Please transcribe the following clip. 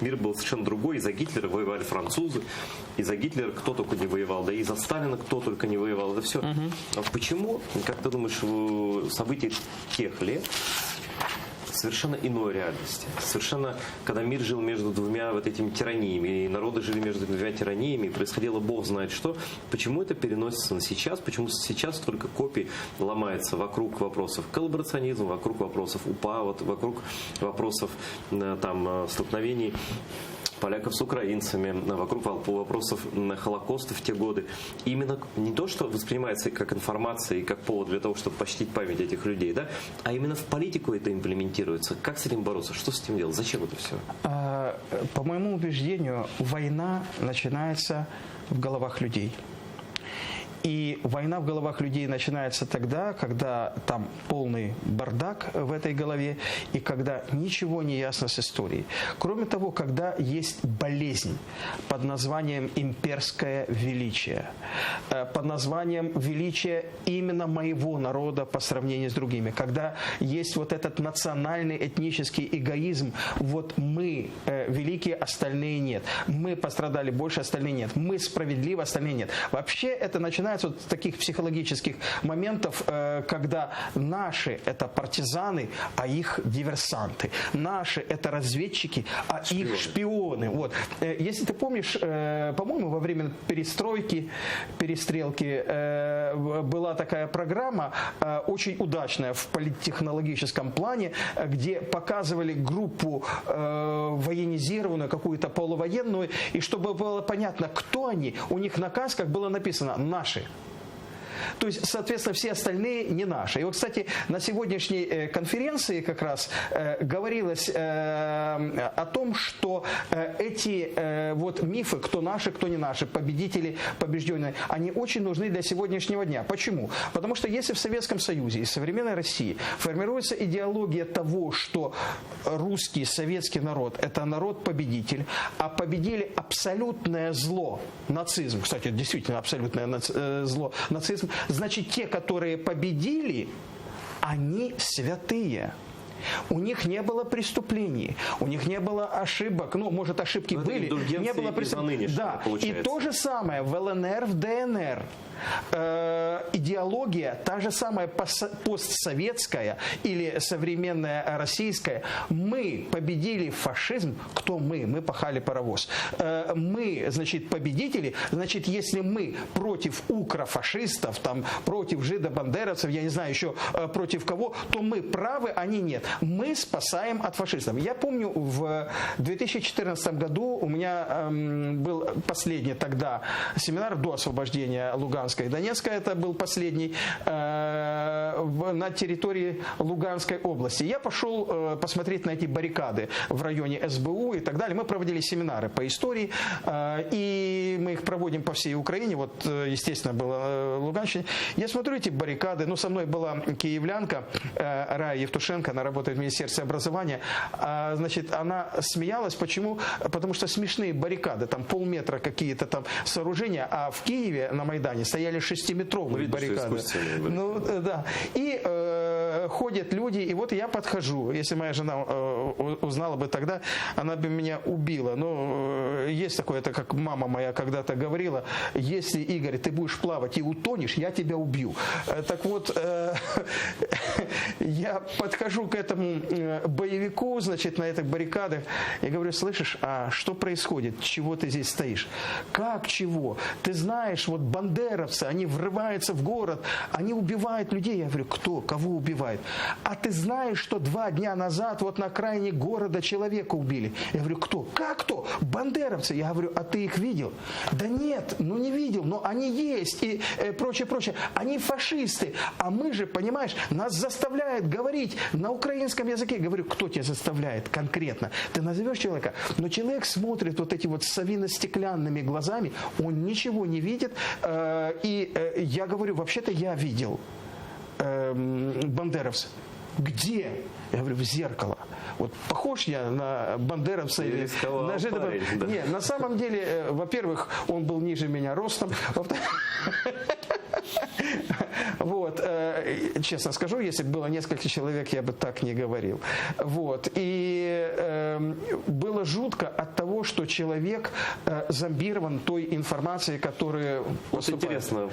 мир был совершенно другой. И за Гитлера воевали французы, и за Гитлера кто только не воевал, да и за Сталина кто только не воевал. Это все. А почему, как ты думаешь, события тех лет совершенно иной реальности. Совершенно, когда мир жил между двумя вот этими тираниями, и народы жили между двумя тираниями, и происходило бог знает что, почему это переносится на сейчас, почему сейчас столько копий ломается вокруг вопросов коллаборационизма, вокруг вопросов УПА, вот вокруг вопросов там столкновений поляков с украинцами, вокруг вопросов Холокоста в те годы. Именно не то, что воспринимается как информация и как повод для того, чтобы почтить память этих людей, да, а именно в политику это имплементируется. Как с этим бороться? Что с этим делать? Зачем это все? По моему убеждению, война начинается в головах людей. И война в головах людей начинается тогда, когда там полный бардак в этой голове и когда ничего не ясно с историей. Кроме того, когда есть болезнь под названием имперское величие, под названием величие именно моего народа по сравнению с другими, когда есть вот этот национальный этнический эгоизм, вот мы великие, остальные нет, мы пострадали больше, остальные нет, мы справедливы, остальные нет. Вообще это начинается вот с таких психологических моментов, когда наши это партизаны, а их диверсанты. Наши это разведчики, а их шпионы. Вот. Если ты помнишь, по-моему, во время перестрелки была такая программа, очень удачная в политтехнологическом плане, где показывали группу военизированную, какую-то полувоенную, и чтобы было понятно, кто они, у них на касках было написано «наши». То есть, соответственно, все остальные не наши. И вот, кстати, на сегодняшней конференции как раз говорилось о том, что эти вот мифы, кто наши, кто не наши, победители, побежденные, они очень нужны для сегодняшнего дня. Почему? Потому что если в Советском Союзе и современной России формируется идеология того, что русский, советский народ – это народ-победитель, а победили абсолютное зло, нацизм, кстати, действительно абсолютное зло, нацизм, значит, те, которые победили, они святые. У них не было преступлений, у них не было ошибок, ну, может, ошибки были, не было преступлений. Да, и то же самое в ЛНР, в ДНР. Идеология, та же самая постсоветская или современная российская. Мы победили фашизм. Кто мы? Мы пахали паровоз. Мы, значит, победители. Значит, если мы против укрофашистов, там, против жидобандеровцев, я не знаю еще против кого, то мы правы, они нет. Мы спасаем от фашистов. Я помню, в 2014 году у меня был последний тогда семинар до освобождения Луганска и Донецка, это был последний, на территории Луганской области. Я пошел посмотреть на эти баррикады в районе СБУ и так далее. Мы проводили семинары по истории, и мы их проводим по всей Украине. Вот, естественно, было Луганщина. Я смотрю эти баррикады. Ну, со мной была киевлянка Рая Евтушенко, она работает в Министерстве образования. Значит, она смеялась. Почему? Потому что смешные баррикады. Там полметра какие-то там сооружения, а в Киеве на Майдане стояли 6-метровые баррикады. Ну, да. И ходят люди, и вот я подхожу. Если моя жена узнала бы тогда, она бы меня убила. Но есть такое, это как мама моя когда-то говорила, если, Игорь, ты будешь плавать и утонешь, я тебя убью. Так вот, я подхожу к этому боевику, значит, на этих баррикадах, и говорю, слышишь, а что происходит? Чего ты здесь стоишь? Как чего? Ты знаешь, вот бандеровцы, они врываются в город, они убивают людей. Я говорю, кто? Кого убивают? А ты знаешь, что 2 дня назад вот на окраине города человека убили? Я говорю, кто? Как кто? Бандеровцы. Я говорю, а ты их видел? Да нет, ну не видел, но они есть и прочее, прочее. Они фашисты. А мы же, понимаешь, нас заставляют говорить на украинском языке. Я говорю, кто тебя заставляет конкретно? Ты назовешь человека? Но человек смотрит вот эти вот совино-стеклянными глазами, он ничего не видит. И я говорю, вообще-то я видел бандеровцев. Где? Я говорю, в зеркало. Вот похож я на бандеровца или на жидова? Да. Нет, на самом деле, во-первых, он был ниже меня ростом. Вот, честно скажу, если бы было несколько человек, я бы так не говорил. Вот, и было жутко от того, что человек зомбирован той информацией, которая Вот интересно,